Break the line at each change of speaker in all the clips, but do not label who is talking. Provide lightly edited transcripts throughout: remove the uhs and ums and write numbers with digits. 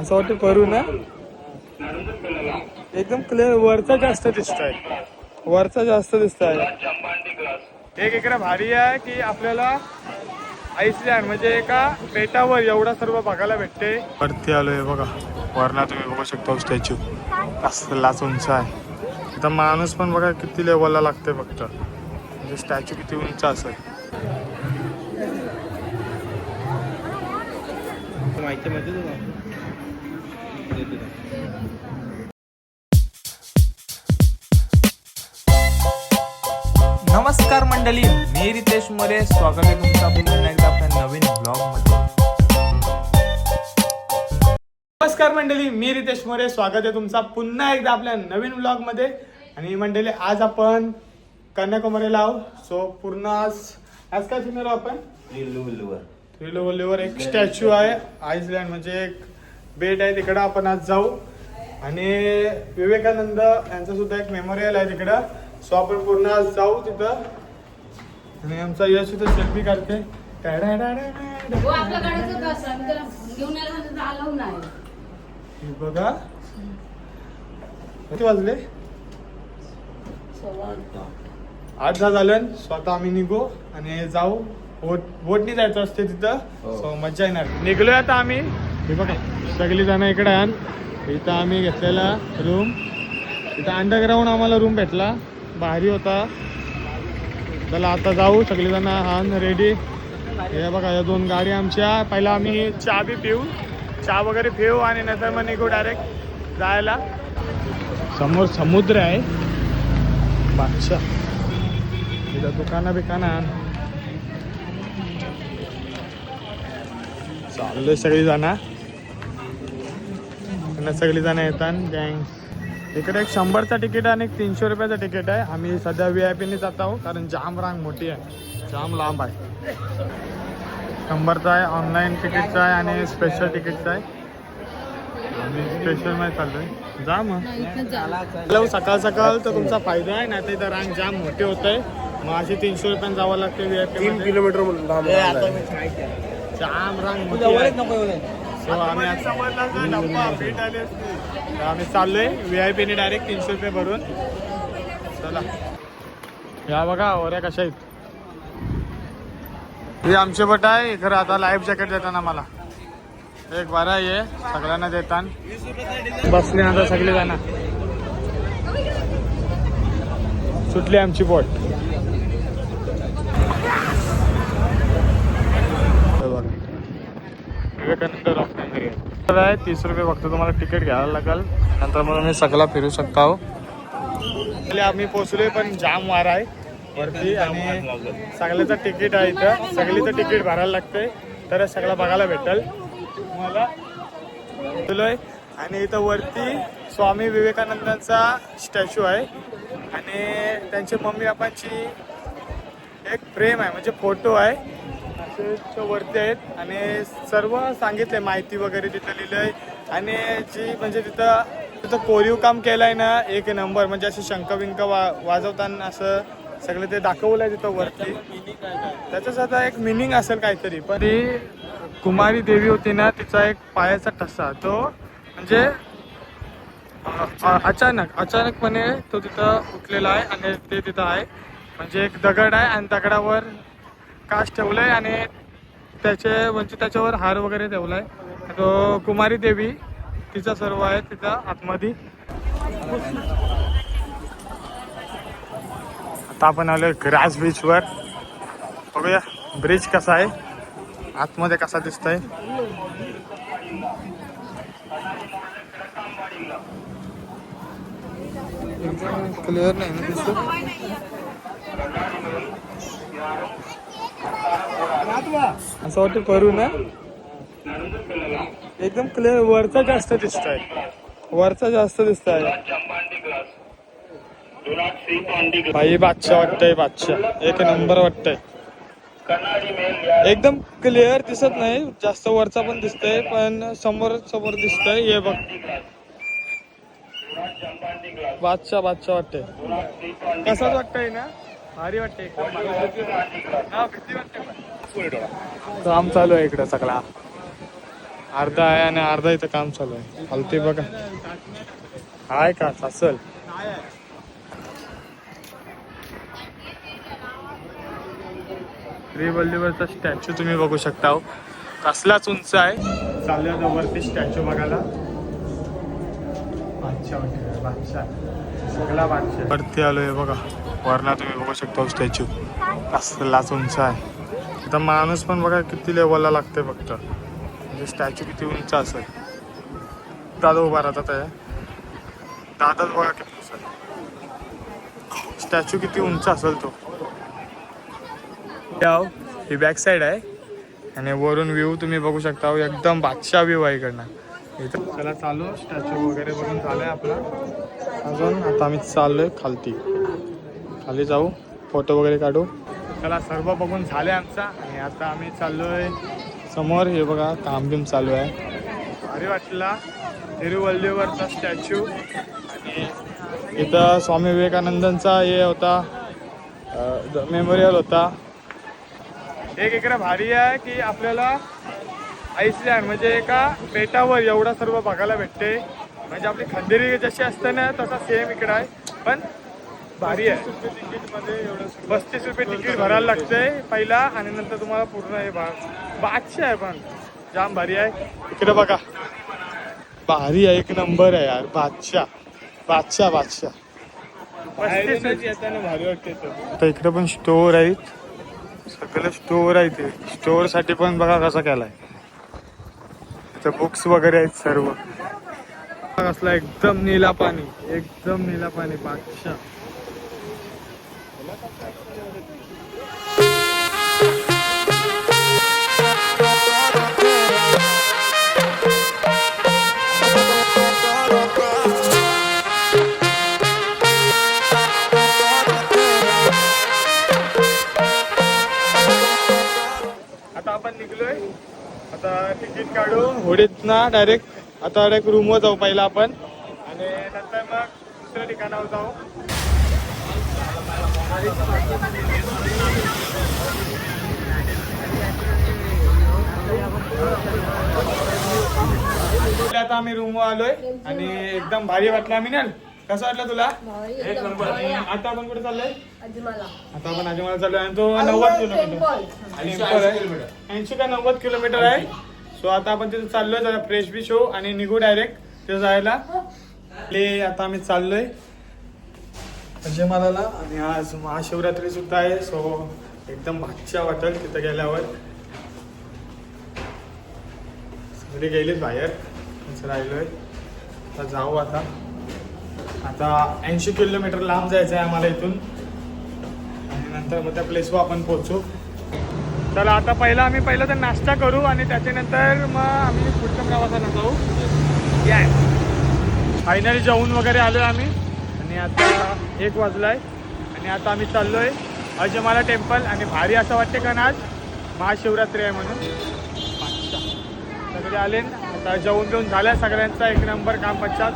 असं वाटतं करू ना एकदम क्लिअर. वरचा जास्त दिसत आहे, वरचा जास्त दिसत आहे. एक इकडे भारी आहे की आपल्याला आईसलँड म्हणजे एका बेटावर एवढा सर्व बघायला भेटते. वरती आलोय बघा, वरना तुम्ही बघू शकता स्टॅच्यू असलाच उंच आहे. इथं माणूस पण बघा किती लेवलला लागते फक्त, म्हणजे स्टॅच्यू किती उंच असेल.
नमस्कार मंडळी, मी रितेश मोरे. स्वागत आहे तुमचं पुन्हा एकदा आपल्या नवीन ब्लॉग मध्ये.
नमस्कार मंडळी, मी रितेश मोरे. स्वागत आहे तुमचा पुन्हा एकदा आपल्या नवीन ब्लॉग मध्ये. आणि मंडळी आज आपण कन्याकुमारीला आहोत. सो पूर्ण आज काय फिरणार आहोत आपण? त्रिलोवल्लीवर एक स्टॅच्यू आहे आईसलँड, म्हणजे एक बेट आहे तिकडं आपण आज जाऊ. आणि विवेकानंद यांचा सुद्धा एक मेमोरियल आहे तिकडं. सो आपण पूर्ण आज जाऊ तिथं. आणि आमचा यश तिथं सेल्फी काढते. हे बघा किती वाजले, 8-10 झालं. स्वतः आम्ही निघू आणि जाऊ. बोटनी जायचं असते तिथं. सो मजा येणार. निघलोय आता आम्ही. हे बघा सगळी जण इकडे आहे. इथं आम्ही घेतलेला रूम. इथं अंडरग्राऊंड आम्हाला रूम भेटला, भारी होता. चला आता जाऊ सगळेजण आण रेडी. हे बघा या 2 गाडी आमच्या. पहिला आम्ही चहा बी पिऊ, चहा वगैरे पिऊ आणि नंतर मग निघू डायरेक्ट जायला. समोर समुद्र आहे. बादशाह इथं दुकानं बिकानं चाललोय. सगळी जण सगळी जण येतात गँग. इकडे एक 100चा तिकीट आणि एक 300 रुपयाचं तिकीट आहे. आम्ही सध्या VIP ने जात आहोत कारण जाम रांग मोठी आहे, जाम लांब आहे. 100चा आहे, ऑनलाईन तिकीटचा आहे आणि स्पेशल तिकीटचा आहे. आम्ही स्पेशल मध्ये चाललोय. जा मग सकाळ सकाळ तर तुमचा फायदा आहे, नाही तर इथं रांग जाम मोठी होत आहे. मग अशी 300 रुपयानं जावं लागते VIP.
3 किलोमीटर
जाम रांग मोठी आहे. सो आम्ही आम्ही चाललोय VIP ने डायरेक्ट 300 रुपये भरून. चला या बघा ओऱ्या कशा आहेत. ही आमचे बट आहे. खरं आता लाईफ जॅकेट देताना मला एक बरं आहे, सगळ्यांना देतात. बसले आता सगळे जण. सुटली आमची बोट. विवेकानंद रत्नागिरी आहे. 30 रुपये फक्त तुम्हाला तिकीट घ्यायला लागेल. नंतर मग तुम्ही सगळा फिरू शकता. आम्ही पोचलोय पण जाम वारा आहे वरती आणि सगळ्याचं तिकीट आहे इथं. सगळीचं तिकीट भरायला लागतंय तर सगळं बघायला भेटेल मला. बोलोय आणि इथं वरती स्वामी विवेकानंदांचा स्टॅच्यू आहे आणि त्यांचे मम्मी पप्पांची एक फ्रेम आहे, म्हणजे फोटो आहे वरती आहेत. आणि सर्व सांगितलंय माहिती वगैरे तिथं लिहिलंय. आणि जी म्हणजे तिथं कोरीव काम केलंय ना, एक नंबर. म्हणजे असे शंख बिंक वाजवताना असं सगळं ते दाखवलंय तिथं वरती. त्याच्याच आता एक मिनिंग असेल काहीतरी. पण ती कुमारी देवी होती ना, तिचा एक पायाचा ठसा तो म्हणजे अचानकपणे तो तिथं उठलेला आहे आणि ते तिथं आहे. म्हणजे एक दगड आहे आणि दगडावर काच ठेवलंय आणि त्याच्यावर हार वगैरे ठेवलाय. तो कुमारी देवी तिचा सर्व आहे तिथं आतमध्ये. आता आपण आलोय ग्रास बीचवर. बघूया ब्रिज कसा आहे, आतमध्ये कसा दिसतोय. क्लिअर नाही ना दिसत. असं वाटतं करू ना एकदम क्लिअर. वरचा जास्त दिसत आहे, वरचा जास्त दिसत आहे. भाई बादशाह वाटतंय, बादशाह एक नंबर वाटतंय. एकदम क्लिअर दिसत नाही जास्त. वरचा पण दिसतंय पण समोर दिसतंय. हे बघ बादशाह वाटतंय. कसाच वाटतंय ना, भारी वाटतंय. भीती वाटते. काम चालू आहे इकडं सगळा. अर्धा आहे आणि अर्धा इथं काम चालू आहे. हलते बघा. हाय का असल. श्रीवल्लीवरचा स्टॅच्यू तुम्ही बघू शकता हो. कसलाच उंच आहे. चालूया वरती स्टॅच्यू बघायला. बादशाह सगळा बादशाह वरती आलोय बघा. वरना तुम्ही बघू शकता स्टॅच्यू कसलाच उंच आहे. आता माणूस पण बघा किती लेवलला लागते फक्त. म्हणजे स्टॅच्यू किती उंच असेल. दादा उभा राहतात आहे. दादाच बघा किती असेल. स्टॅच्यू किती उंच असेल तो. ही बॅक साईड आहे आणि वरून व्ह्यू तुम्ही बघू शकता. एकदम बादशाह व्ह्यू आहे इकडनं. इथं चला चालू. स्टॅच्यू वगैरे बघून झालंय आपला. अजून आता आम्ही चाललोय खाली जाऊ फोटो वगैरे काढू. चला सर्व बघून झाले आमचा. आणि आता आम्ही चाललोय समोर. हे बघा काम बिम चालू आहे. भारी वाटला तिरुवल्लीवरचा स्टॅच्यू. आणि इथं स्वामी विवेकानंदांचा हे होता मेमोरियल होता. एक इकडे भारी आहे की आपल्याला आईसलँड म्हणजे एका बेटावर एवढा सर्व बघायला भेटते. म्हणजे आपली खंदेरी जशी असते ना तसा सेम इकडे आहे. पण भारी आहे. तिकीटमध्ये एवढं 35 रुपये तिकीट भरायला लागतंय पहिला आणि नंतर तुम्हाला पूर्ण हे बादशाह आहे. पण जाम भारी आहे. इकडे बघा भारी आहे. एक नंबर आहे यार. बादशाह 35 येताना भारी वाटते. तर इकडे पण स्टोअर आहेत. सगळं स्टोअर आहे. ते स्टोअर साठी पण बघा कसा केलाय. इथं बुक्स वगैरे आहेत सर्व. कसला एकदम नीला पाणी बादशाह. आता आपण निघलोय. आता तिकीट काढू होडीत ना डायरेक्ट. आता डायरेक्ट रूमवर जाऊ पहिला आपण आणि नंतर मग दुसऱ्या ठिकाणावर जाऊ. आता आम्ही रूमवर आलोय आणि एकदम भारी वाटलं. आम्ही ना कसं वाटलं तुला. एक नंबर. आता आपण कुठे चाललोय. आता आपण अजिमाला चाललोय आणि तो 90 किलोमीटर 80 का 90 किलोमीटर आहे. सो आता आपण तिथे चाललोय. जरा फ्रेश बिश हो आणि निघू डायरेक्ट तिथे जायला. आता आम्ही चाललोय अजिमाला. आणि आज महाशिवरात्री सुद्धा आहे. सो एकदम बादशाह वाटेल तिथे गेल्यावर. सगळी गेलीच बाहेर. राहिलोय. आता जाऊ. आता 80 किलोमीटर लांब जायचं आहे आम्हाला इथून. आणि नंतर मग त्या प्लेसवर आपण पोहोचू. चला आता आम्ही तर नाश्ता करू आणि त्याच्यानंतर मग आम्ही पुढच्या प्रवासाला जाऊ. या फायनली जेवून वगैरे आलोय आम्ही. आणि आता 1 वाजलाय आणि आता आम्ही चाललोय अजिमाला टेम्पल. आणि भारी असं वाटते कारण आज महाशिवरात्री आहे म्हणून. सगळे आले. आता जेवून झाल्या सगळ्यांचा. एक नंबर काम 50.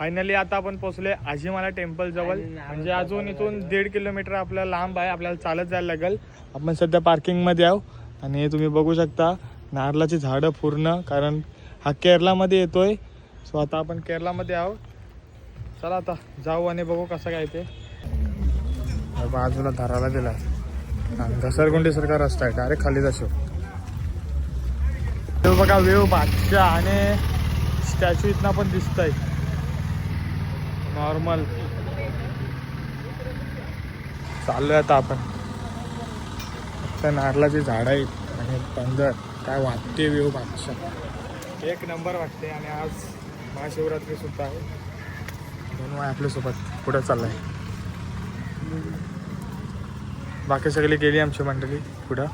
फायनली आता आपण पोहोचले अजिमाला टेम्पल जवळ. म्हणजे अजून इथून 1.5 किलोमीटर आपल्याला लांब आहे. आपल्याला चालत जायला लागेल. आपण सध्या पार्किंगमध्ये आहो आणि तुम्ही बघू शकता नारळाची झाडं पूर्ण. कारण हा केरलामध्ये येतोय. सो आता आपण केरलामध्ये आहोत. चला आता जाऊ आणि बघू कसं काय ते. बाजूला धाराला दिला घसरगुंडी सारखा रस्ता आहे. डायरेक्ट खाली जाशो. बघा वेव बादशाह आणि स्टॅच्यू इथनं पण दिसत आहे. नॉर्मल चाललोय आता आपण. नारळाची झाड आहेत आणि बंदर. काय वाटते व्ह्यू बादशाह. एक नंबर वाटते. आणि आज महाशिवरात्री सुद्धा आहे. म्हणून आपल्यासोबत पुढे चाललाय. बाकी सगळी गेली आमची मंडळी पुढं.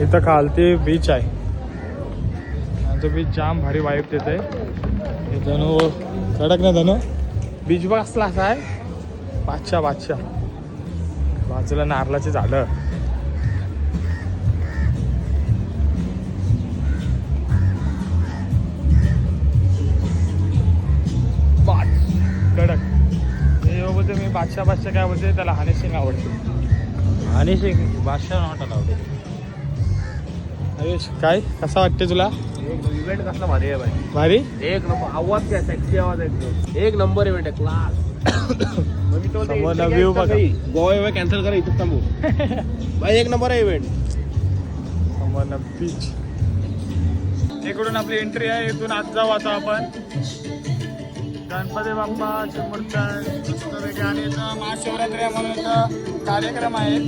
इथं खालती बीच आहे. तो बीच जाम भारी वाईब देते. धनु कडक ना धनु बीच बघ असला असा आहे. बादशाह बाजूला नारळाची झाडं. कडक हे बोलते मी बादशाह काय बोलते त्याला हनी सिंग आवडते.
आणि बादशाह नॉट आवडते.
आयुष काय कसा वाटते तुला?
इव्हेंट कसला भारी आहे भाई.
भारी
एक नंबर आवाज काय सेक्सी आवाज आहे. एक नंबर इव्हेंट आहे क्लास.
समोरला व्ह्यू बघा.
गोवा कॅन्सल करा इथं थांबू. भाई एक नंबर आहे इव्हेंट.
समोरला बीच. इकडून आपली एंट्री आहे. इथून आज जाऊ आता आपण गणपती बाप्पाची मूर्ती आहे मस्तपैकी. आणि इथं महाशिवरात्री आहे म्हणून इथं कार्यक्रम आहे.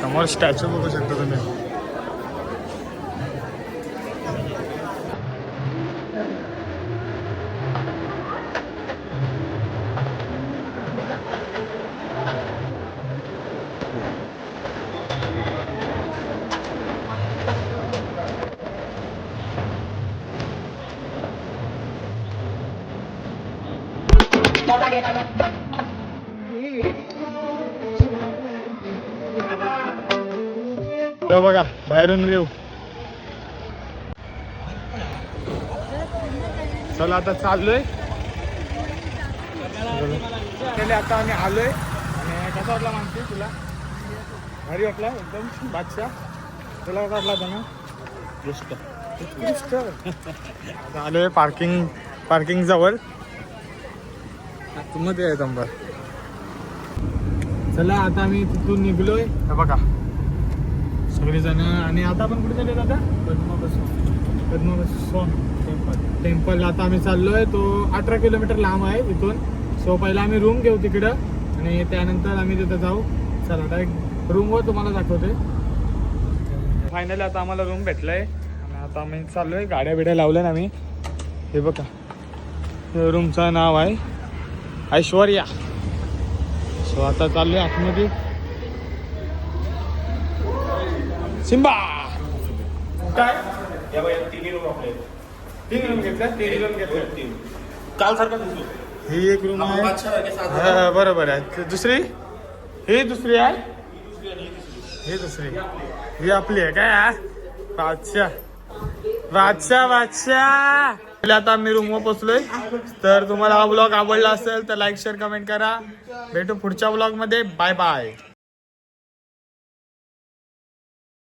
समोर स्टॅच्यू बघू शकता तुम्ही. तर बघा बाहेरून व्ह्यू. चला आता चाललोय. आता आम्ही आलोय. आणि कसा वाटला मानसी तुला? भारी वाटला एकदम बादशाह. तुला कसा वाटला होता ना? आता आलोय पार्किंग जवळ. मध्ये आहे नंबर. चला आता आम्ही तिथून निघलोय. हे बघा सगळेजण. आणि आता आपण कुठे चाललोय दादा? पद्मबसोन टेम्पल. आता आम्ही चाललोय. तो 18 किलोमीटर लांब आहे इथून. सो पहिला आम्ही रूम घेऊ तिकडं आणि त्यानंतर आम्ही तिथं जाऊ. चला डायरेक्ट रूमवर तुम्हाला दाखवते. फायनली आता आम्हाला रूम भेटलाय. आणि आता आम्ही चाललोय. गाड्या बिड्या लावल्या ना आम्ही. हे बघा रूमचं नाव आहे ऐश्वर्या. सो आता चाललोय आतमध्ये. सिम्बा काय तीन रूम घेतले.
काल सारखा
ही एक रूम आहे. बरोबर आहे. दुसरी ही दुसरी आहे. ही दुसरी ही आपली आहे काय? बादशाह. आता आम्ही रूमवर पोहोचलोय. तर तुम्हाला हा ब्लॉग आवडला असेल तर लाईक शेअर कमेंट करा. भेटू पुढच्या ब्लॉग मध्ये. Bye bye.